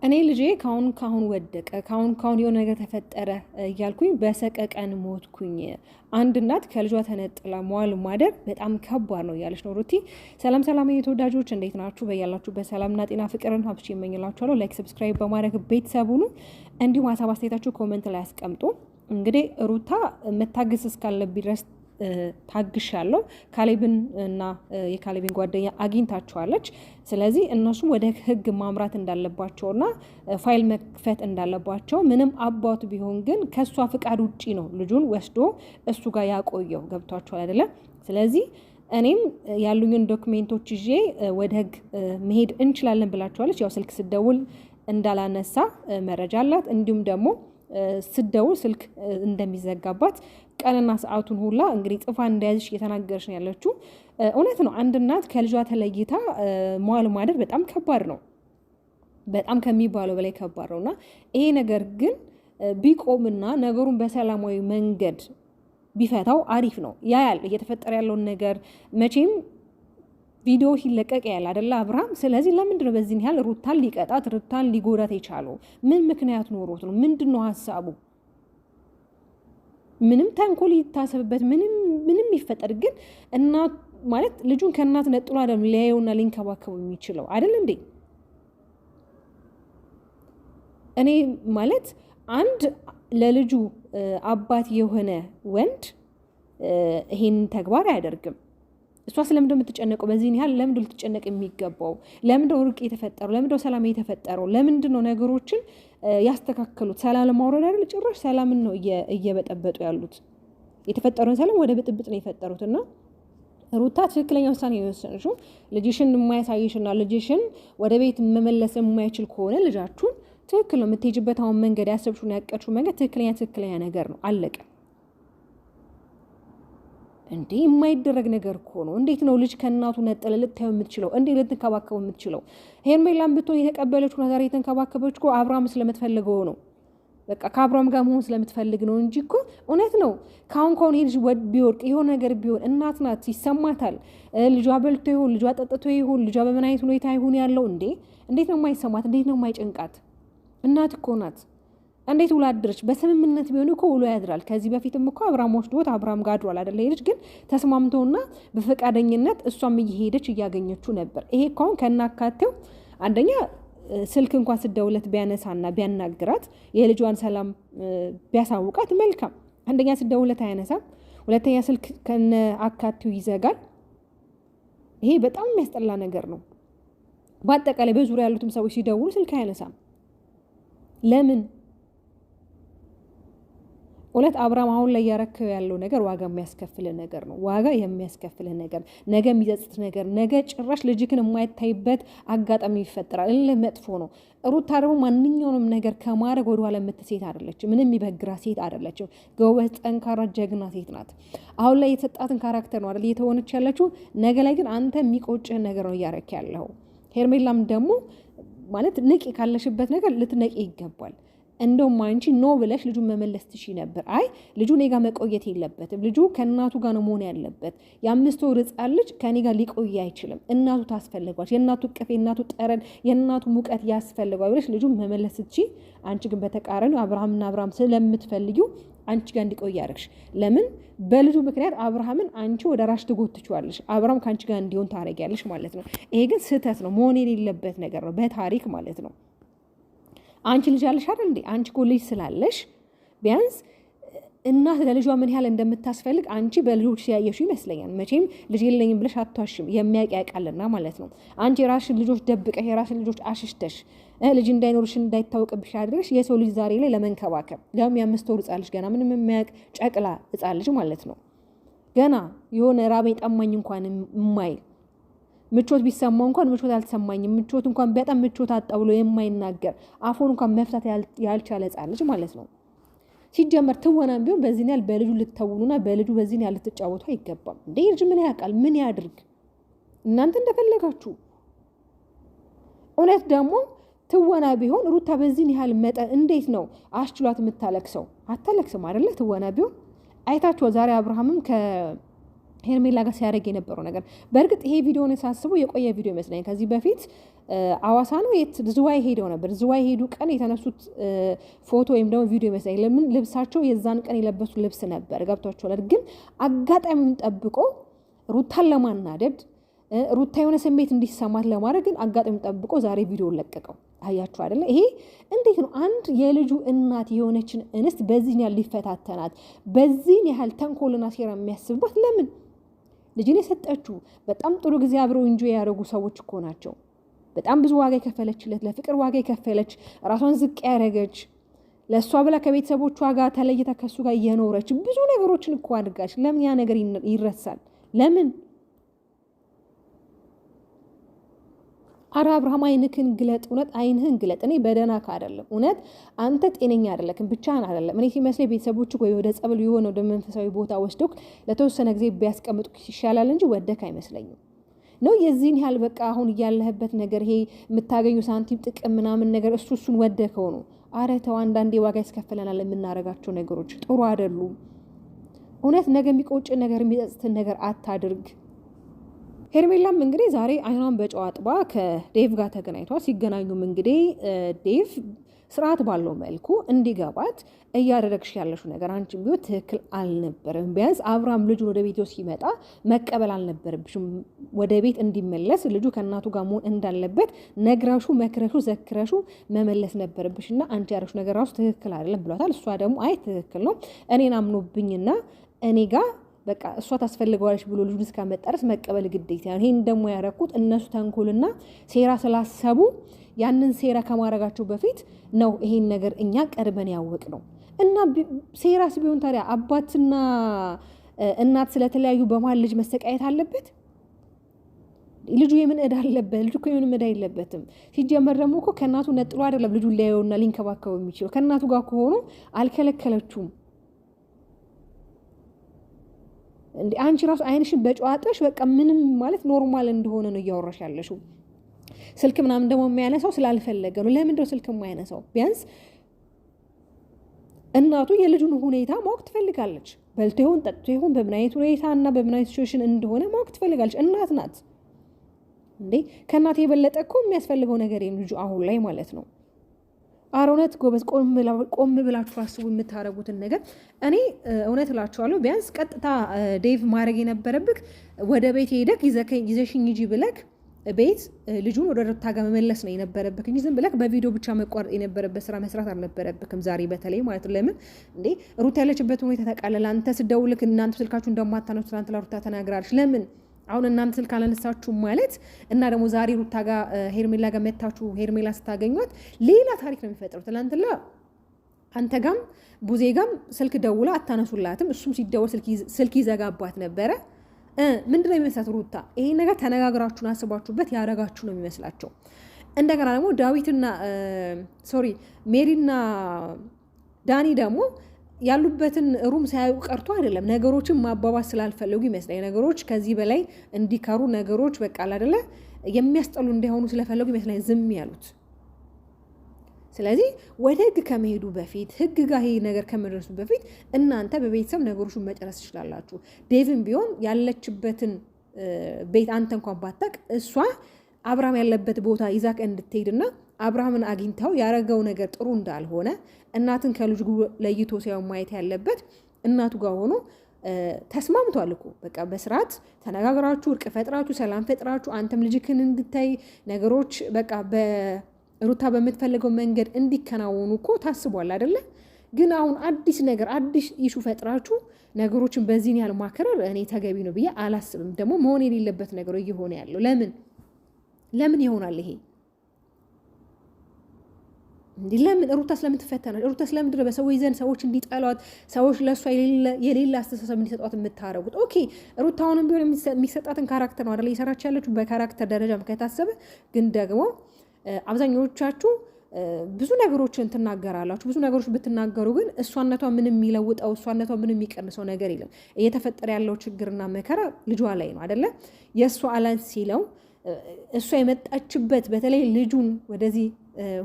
እኔ ልጄ ካሁን ወደቀ ካሁን የሆነ ነገር ተፈጠረ እያልኩኝ በሰቀቀን ሞትኩኝ። አንድ እናት ከልጇ ተነጥላ መዋል ማደር በጣም ከባድ ነው እያለች ነው ሩቲ። ሰላም ሰላም የተወዳጆች እንዴት ናችሁ? በያላችሁ በሰላምና ጤና ፍቅርን ሀብቼ እመኝላችኋለሁ። ላይክ ሰብስክራይብ በማድረግ ቤተሰቡን እንዲሁም ሀሳብ አስተያየታችሁ ኮመንት ላይ አስቀምጡ። እንግዲህ ሩታ መታገስ እስካለብኝ ድረስ ታግሻለሁ። ካሌብን እና የካሌብን ጓደኛ አግኝታቸዋለች። ስለዚህ እነሱም ወደ ሕግ ማምራት እንዳለባቸውና ፋይል መክፈት እንዳለባቸው ምንም አባቱ ቢሆን ግን ከሷ ፍቃድ ውጪ ነው ልጁን ወስዶ እሱ ጋር ያቆየው። ገብቷቸዋል አይደለም? ስለዚህ እኔም ያሉኝን ዶክሜንቶች ይዤ ወደ ሕግ መሄድ እንችላለን ብላቸዋለች። ያው ስልክ ስደውል እንዳላነሳ መረጃ አላት። እንዲሁም ደግሞ ስደውል ስልክ እንደሚዘጋባት ቀንና ሰዓቱን ሁላ እንግዲህ ጽፋ እንደያዝሽ እየተናገረች ነው ያለችው። እውነት ነው። አንድ እናት ከልጇ ተለይታ መዋል ማደር በጣም ከባድ ነው። በጣም ከሚባለው በላይ ከባድ ነው እና ይሄ ነገር ግን ቢቆምና ነገሩን በሰላማዊ መንገድ ቢፈታው አሪፍ ነው። ያያል እየተፈጠረ ያለውን ነገር መቼም ቪዲዮ ሲለቀቅ ያለ አይደለ አብርሃም። ስለዚህ ለምንድን ነው በዚህ ያህል ሩታን ሊቀጣት ሩታን ሊጎዳት የቻለው? ምን ምክንያት ኖሮት ነው? ምንድን ነው ሀሳቡ? ምንም ተንኮል ይታሰብበት ምንም ይፈጠር፣ ግን እናት ማለት ልጁን ከእናት ነጥሎ አይደለም ሊያየውና ሊንከባከቡ የሚችለው አይደል እንዴ? እኔ ማለት አንድ ለልጁ አባት የሆነ ወንድ ይሄን ተግባር አያደርግም። እሷ ስለምንድነው የምትጨነቀው? በዚህን ያህል ለምንድነው ልትጨነቅ የሚገባው? ለምንድነው ርቅ የተፈጠረው? ለምንድነው ሰላም የተፈጠረው? ለምንድነው ነገሮችን ያስተካከሉት? ሰላም ለማውረድ አይደል? ጭራሽ ሰላምን ነው እየበጠበጡ ያሉት። የተፈጠረውን ሰላም ወደ ብጥብጥ ነው የፈጠሩት። እና ሩታ ትክክለኛ ውሳኔ የወሰነችው ልጅሽን የማያሳይሽና ልጅሽን ወደ ቤት መመለስ የማይችል ከሆነ ልጃችሁን ትክክል ነው የምትሄጅበት አሁን መንገድ ያሰብሽውን ያቀድሽው መንገድ ትክክለኛ ነገር ነው። አለቀ። እንዴ የማይደረግ ነገር እኮ ነው። እንዴት ነው ልጅ ከእናቱ ነጥለ ልታየው የምትችለው? እንዴት ልትንከባከበው የምትችለው? ሄርሜላን ብትሆን የተቀበለችው ነገር የተንከባከበች እኮ አብርሃም ስለምትፈልገው ነው። በቃ ከአብርሃም ጋር መሆን ስለምትፈልግ ነው እንጂ እኮ እውነት ነው። ካሁን ይሄ ልጅ ቢወርቅ የሆነ ነገር ቢሆን እናት ናት፣ ይሰማታል። ልጇ በልቶ ይሆን ልጇ ጠጥቶ ይሆን ልጇ በምን አይነት ሁኔታ ይሆን ያለው? እንዴት ነው የማይሰማት? እንዴት ነው የማይጨንቃት? እናት እኮ ናት። እንዴት ውላ አድረች? በስምምነት ቢሆን እኮ ውሎ ያድራል። ከዚህ በፊትም እኮ አብርሃም ወስዶት አብርሃም ጋር አድሯል አይደለ? ልጅ ግን ተስማምተውና በፈቃደኝነት እሷም እየሄደች እያገኘችው ነበር። ይሄ እኮ አሁን ከናካቴው አንደኛ ስልክ እንኳን ስደውለት ቢያነሳና ቢያናግራት የልጇን ሰላም ቢያሳውቃት መልካም። አንደኛ ስደውለት አያነሳም፣ ሁለተኛ ስልክ ከነ አካቴው ይዘጋል። ይሄ በጣም የሚያስጠላ ነገር ነው። በአጠቃላይ በዙሪያ ያሉትም ሰዎች ሲደውሉ ስልክ አያነሳም። ለምን? እውነት አብርሃም አሁን ላይ ያረከው ያለው ነገር ዋጋ የሚያስከፍል ነገር ነው። ዋጋ የሚያስከፍል ነገር፣ ነገ የሚጸጽት ነገር፣ ነገ ጭራሽ ልጅክን የማይታይበት አጋጣሚ ይፈጠራል። መጥፎ ነው። ሩታ ደግሞ ማንኛውንም ነገር ከማድረግ ወደኋላ የምትሴት አይደለችም። ምንም የሚበግራ ሴት አይደለችም። ጎበዝ፣ ጠንካራ፣ ጀግና ሴት ናት። አሁን ላይ የተሰጣትን ካራክተር ነው አይደል እየተሆነች ያለችው። ነገ ላይ ግን አንተ የሚቆጭህን ነገር ነው እያረክ ያለው። ሄርሜላም ደግሞ ማለት ንቂ ካለሽበት ነገር ልትነቂ ይገባል። እንደውም አንቺ ኖ ብለሽ ልጁን መመለስ ትሺ ነበር። አይ ልጁ እኔ ጋር መቆየት የለበትም፣ ልጁ ከእናቱ ጋር ነው መሆን ያለበት። የ5 ወር ሕፃን ልጅ ከኔ ጋር ሊቆይ አይችልም። እናቱ ታስፈልጓል። የእናቱ ቅፍ፣ የእናቱ ጠረን፣ የእናቱ ሙቀት ያስፈልጓል ብለሽ ልጁን መመለስ ትቺ። አንቺ ግን በተቃራኒው አብርሃም ስለምትፈልጊው አንቺ ጋር እንዲቆይ ያደርግሽ። ለምን? በልጁ ምክንያት አብርሃምን አንቺ ወደ ራሽ ትጎትችዋለሽ። አብርሃም ከአንቺ ጋር እንዲሆን ታደርጊያለሽ ማለት ነው። ይሄ ግን ስህተት ነው፣ መሆን የሌለበት ነገር ነው በታሪክ ማለት ነው። አንቺ ልጅ አለሽ አይደል እንዴ? አንቺ እኮ ልጅ ስላለሽ ቢያንስ እናት ለልጇ ምን ያህል እንደምታስፈልግ አንቺ በልጆች ሲያየሹ ይመስለኛል። መቼም ልጅ የለኝም ብለሽ አትዋሽም፣ የሚያውቅ ያውቃልና ማለት ነው። አንቺ የራስሽን ልጆች ደብቀሽ የራስሽን ልጆች አሽሽተሽ ልጅ እንዳይኖርሽ እንዳይታወቅብሽ አድርገሽ የሰው ልጅ ዛሬ ላይ ለመንከባከብ ያውም የ5 ወር ሕፃን ልጅ ገና ምንም የሚያውቅ ጨቅላ ሕፃን ልጅ ማለት ነው። ገና የሆነ ራበኝ ጠማኝ እንኳን የማይል ምቾት ቢሰማው እንኳን ምቾት አልተሰማኝም፣ ምቾት እንኳን በጣም ምቾት አጣ ብሎ የማይናገር አፉን እንኳን መፍታት ያልቻለ ሕፃን ልጅ ማለት ነው። ሲጀመር ትወናም ቢሆን በዚህ ያህል በልጁ ልትተውኑና በልጁ በዚህ ያህል ልትጫወቱ አይገባም። እንዴ ልጅ ምን ያውቃል? ምን ያድርግ? እናንተ እንደፈለጋችሁ። እውነት ደግሞ ትወና ቢሆን ሩታ በዚህ ያህል መጠን እንዴት ነው አስችሏት የምታለቅሰው? አታለቅስም አይደለ? ትወና ቢሆን አይታችሁ ዛሬ አብርሃምም ሄርሜላ ጋር ሲያደርግ የነበረው ነገር። በእርግጥ ይሄ ቪዲዮን ሳስበው የቆየ ቪዲዮ ይመስለኛል። ከዚህ በፊት አዋሳ ነው የት ዝዋይ ሄደው ነበር። ዝዋይ ሄዱ ቀን የተነሱት ፎቶ ወይም ደግሞ ቪዲዮ ይመስለኛል። ለምን ልብሳቸው የዛን ቀን የለበሱት ልብስ ነበር። ገብቷቸዋል። ግን አጋጣሚውን ጠብቆ ሩታን ለማናደድ ሩታ የሆነ ስሜት እንዲሰማት ለማድረግ ግን አጋጣሚውን ጠብቆ ዛሬ ቪዲዮ ለቀቀው። አያችሁ አይደለ? ይሄ እንዴት ነው አንድ የልጁ እናት የሆነችን እንስት በዚህን ያህል ሊፈታተናት በዚህን ያህል ተንኮልና ሴራ የሚያስብባት ለምን? ልጅን የሰጠችው በጣም ጥሩ ጊዜ አብረው እንጆ ያደረጉ ሰዎች እኮ ናቸው። በጣም ብዙ ዋጋ የከፈለችለት፣ ለፍቅር ዋጋ የከፈለች፣ ራሷን ዝቅ ያደረገች፣ ለእሷ ብላ ከቤተሰቦቿ ጋር ተለይታ ከሱ ጋር እየኖረች ብዙ ነገሮችን እኮ አድርጋች። ለምን ያ ነገር ይረሳል? ለምን? አረ አብርሃም አይንክን ግለጥ፣ እውነት አይንህን ግለጥ። እኔ በደናካ አይደለም፣ እውነት አንተ ጤነኛ አይደለክም፣ ብቻህን አይደለም። እኔ ሲመስለኝ ቤተሰቦች ወይ ወደ ጸበል የሆነ ወደ መንፈሳዊ ቦታ ወስደው ለተወሰነ ጊዜ ቢያስቀምጡ ይሻላል እንጂ ወደክ አይመስለኝም። ነው የዚህን ያህል በቃ አሁን እያለህበት ነገር ይሄ የምታገኙ ሳንቲም ጥቅም ምናምን ነገር እሱን ወደከው ነው። አረ ተው፣ አንዳንዴ ዋጋ ያስከፍለናል። የምናረጋቸው ነገሮች ጥሩ አይደሉም። እውነት ነገ የሚቆጭን ነገር የሚጸጽትን ነገር አታድርግ። ሄርሜላም እንግዲህ ዛሬ አይኗን በጨው አጥባ ከዴቭ ጋር ተገናኝቷል። ሲገናኙም እንግዲህ ዴቭ ስርዓት ባለው መልኩ እንዲገባት እያደረግሽ ያለሽው ነገር አንቺ ቢሆን ትክክል አልነበረም። ቢያንስ አብርሃም ልጁን ወደ ቤት ሲመጣ መቀበል አልነበረብሽም። ወደ ቤት እንዲመለስ ልጁ ከእናቱ ጋር መሆን እንዳለበት ነግረሹ፣ መክረሹ፣ ዘክረሹ መመለስ ነበረብሽ እና አንቺ ያደረግሽው ነገር ራሱ ትክክል አይደለም ብሏታል። እሷ ደግሞ አይ ትክክል ነው እኔን አምኖብኝና እኔ ጋር በቃ እሷ ታስፈልገዋለች ብሎ ልጁን እስካመጣረስ መቀበል ግዴታ ነው። ይሄን ደግሞ ያረኩት እነሱ ተንኮልና ሴራ ስላሰቡ ያንን ሴራ ከማድረጋቸው በፊት ነው ይሄን ነገር እኛ ቀድመን ያወቅ ነው። እና ሴራስ ቢሆን ታዲያ አባትና እናት ስለተለያዩ በመሀል ልጅ መሰቃየት አለበት? ልጁ የምን ዕዳ አለበት? ልጁ እኮ የምን ዕዳ የለበትም። ሲጀመር ደግሞ እኮ ከእናቱ ነጥሎ አይደለም ልጁን ሊያየውና ሊንከባከበው የሚችለው። ከእናቱ ጋር ከሆኑ አልከለከለችውም። እንዴ አንቺ ራሱ አይንሽን በጨዋታሽ በቃ ምንም ማለት ኖርማል እንደሆነ ነው እያወራሽ ያለሽው። ስልክ ምናምን ደግሞ የሚያነሳው ስላልፈለገ ነው። ለምን እንደው ስልክ የማያነሳው? ቢያንስ እናቱ የልጁን ሁኔታ ማወቅ ትፈልጋለች። በልቶ ይሆን ጠጥቶ ይሆን በምን አይነት ሁኔታ እና በምን አይነት ሲቹዌሽን እንደሆነ ማወቅ ትፈልጋለች። እናት ናት እንዴ። ከእናት የበለጠ እኮ የሚያስፈልገው ነገር ልጁ አሁን ላይ ማለት ነው። አሮነት ጎበዝ፣ ቆም ብላችሁ አስቡ የምታረጉትን ነገር። እኔ እውነት እላችኋለሁ ቢያንስ ቀጥታ ዴቭ ማድረግ የነበረብክ ወደ ቤት ሄደክ ይዘሽኝ ሂጂ ብለክ ቤት ልጁን ወደ ሩታ ጋር መመለስ ነው የነበረብክ እንጂ ዝም ብለክ በቪዲዮ ብቻ መቋረጥ የነበረበት ስራ መስራት አልነበረብክም። ዛሬ በተለይ ማለት ነው። ለምን እንዴ ሩታ ያለችበት ሁኔታ ተቃለለ። አንተ ስደውልክ እናንተ ስልካችሁ እንደማታነሱ ትናንት ለሩታ ተናግራለች። ለምን አሁን እናንተ ስልክ አላነሳችሁ ማለት እና ደግሞ ዛሬ ሩታ ጋር ሄርሜላ ጋር መታችሁ ሄርሜላ ስታገኟት ሌላ ታሪክ ነው የሚፈጥረው። ትናንትና አንተ ጋም ቡዜ ጋም ስልክ ደውላ አታነሱላትም። እሱም ሲደውል ስልክ ይዘጋባት ነበረ። ምንድነው የሚመስላት ሩታ? ይሄ ነገር ተነጋግራችሁን አስባችሁበት ያደረጋችሁ ነው የሚመስላቸው። እንደገና ደግሞ ዳዊትና ሜሪና ዳኒ ደግሞ ያሉበትን ሩም ሳያዩ ቀርቶ አይደለም፣ ነገሮችን ማባባስ ስላልፈለጉ ይመስላል። ነገሮች ከዚህ በላይ እንዲከሩ ነገሮች በቃ አይደለ የሚያስጠሉ እንዳይሆኑ ስለፈለጉ ይመስላል ዝም ያሉት። ስለዚህ ወደ ህግ ከመሄዱ በፊት ህግ ጋር ይሄ ነገር ከመድረሱ በፊት እናንተ በቤተሰብ ነገሮችን መጨረስ ትችላላችሁ። ዴቭን ቢሆን ያለችበትን ቤት አንተ እንኳን ባታቅ እሷ አብርሃም ያለበት ቦታ ይዛቅ እንድትሄድና አብርሃምን አግኝተው ያረገው ነገር ጥሩ እንዳልሆነ እናትን ከልጅ ለይቶ ሳይሆን ማየት ያለበት እናቱ ጋር ሆኖ ተስማምቷል እኮ በቃ በስርዓት ተነጋግራችሁ እርቅ ፈጥራችሁ ሰላም ፈጥራችሁ አንተም ልጅክን እንድታይ ነገሮች በቃ በሩታ በምትፈልገው መንገድ እንዲከናወኑ እኮ ታስቧል አይደለ? ግን አሁን አዲስ ነገር አዲስ ኢሹ ፈጥራችሁ ነገሮችን በዚህን ያህል ማከረር እኔ ተገቢ ነው ብዬ አላስብም። ደግሞ መሆን የሌለበት ነገር እየሆነ ያለው ለምን ይሆናል ይሄ? እንዴ ለምን ሩታ ስለምትፈተናል? ሩታ ስለምድረ በሰዎች ዘንድ ሰዎች እንዲጠሏት ሰዎች ለእሷ የሌላ አስተሳሰብ እንዲሰጧት የምታረጉት? ኦኬ ሩታ አሁንም ቢሆን የሚሰጣትን ካራክተር ነው አይደለ እየሰራች ያለችው በካራክተር ደረጃ ከታሰበ። ግን ደግሞ አብዛኞቻችሁ ብዙ ነገሮችን ትናገራላችሁ። ብዙ ነገሮች ብትናገሩ ግን እሷነቷ ምንም የሚለውጠው እሷነቷ ምንም የሚቀንሰው ነገር የለም። እየተፈጠረ ያለው ችግርና መከራ ልጇ ላይ ነው አይደለ? የእሷ አላንስ ሲለው እሷ የመጣችበት በተለይ ልጁን ወደዚህ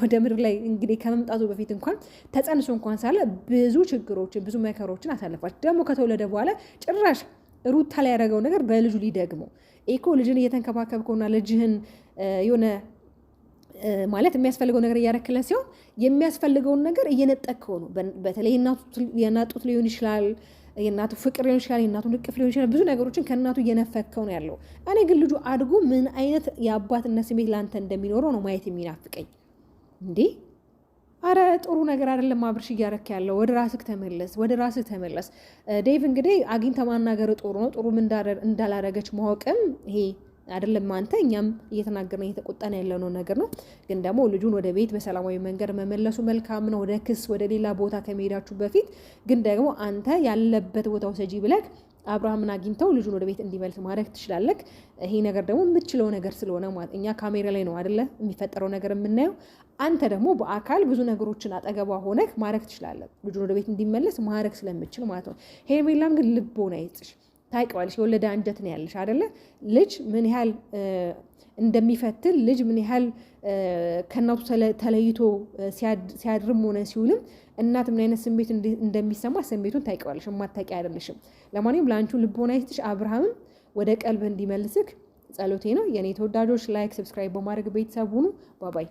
ወደ ምድር ላይ እንግዲህ ከመምጣቱ በፊት እንኳን ተጸንሶ እንኳን ሳለ ብዙ ችግሮችን ብዙ መከሮችን አሳልፋች። ደግሞ ከተወለደ በኋላ ጭራሽ ሩታ ላይ ያደረገው ነገር በልጁ ሊደግመው እኮ ልጅን እየተንከባከብከውና ልጅህን የሆነ ማለት የሚያስፈልገው ነገር እያረክለን ሲሆን የሚያስፈልገውን ነገር እየነጠቅከው ነው። በተለይ የእናቱት ሊሆን ይችላል፣ የእናቱ ፍቅር ሊሆን ይችላል፣ የእናቱን እቅፍ ሊሆን ይችላል። ብዙ ነገሮችን ከእናቱ እየነፈከው ነው ያለው። እኔ ግን ልጁ አድጎ ምን አይነት የአባትነት ስሜት ለአንተ እንደሚኖረው ነው ማየት የሚናፍቀኝ። እንዴ አረ ጥሩ ነገር አይደለም አብርሽ እያረክ ያለው። ወደ ራስህ ተመለስ፣ ወደ ራስህ ተመለስ። ዴቭ እንግዲህ አግኝተህ ማናገር ጥሩ ነው። ጥሩ እንዳላረገች ማወቅም ይሄ አይደለም አንተ እኛም እየተናገርን እየተቆጣን ያለነው ነገር ነው። ግን ደግሞ ልጁን ወደ ቤት በሰላማዊ መንገድ መመለሱ መልካም ነው። ወደ ክስ ወደ ሌላ ቦታ ከመሄዳችሁ በፊት ግን ደግሞ አንተ ያለበት ቦታ ውሰጂ ብለህ አብርሃምን አግኝተው ልጁን ወደ ቤት እንዲመልስ ማድረግ ትችላለህ። ይሄ ነገር ደግሞ የምትችለው ነገር ስለሆነ ማለት እኛ ካሜራ ላይ ነው አይደለ የሚፈጠረው ነገር የምናየው። አንተ ደግሞ በአካል ብዙ ነገሮችን አጠገቧ ሆነህ ማድረግ ትችላለህ። ልጁን ወደ ቤት እንዲመለስ ማድረግ ስለምችል ማለት ነው። ሄርሜላም ግን ልቦና ይስጥሽ። ታውቂዋለሽ፣ የወለደ አንጀት ነው ያለሽ አይደለ? ልጅ ምን ያህል እንደሚፈትን ልጅ ምን ያህል ከእናቱ ተለይቶ ሲያድርም ሆነ ሲውልም እናት ምን አይነት ስሜት እንደሚሰማ ስሜቱን ታውቂዋለሽ። የማታውቂ አይደለሽም። ለማንኛውም ለአንቺው ልቦና ይስጥሽ። አብርሃምን ወደ ቀልብህ እንዲመልስክ ጸሎቴ ነው። የኔ ተወዳጆች ላይክ፣ ሰብስክራይብ በማድረግ ቤተሰብ ሁኑ። ባባይ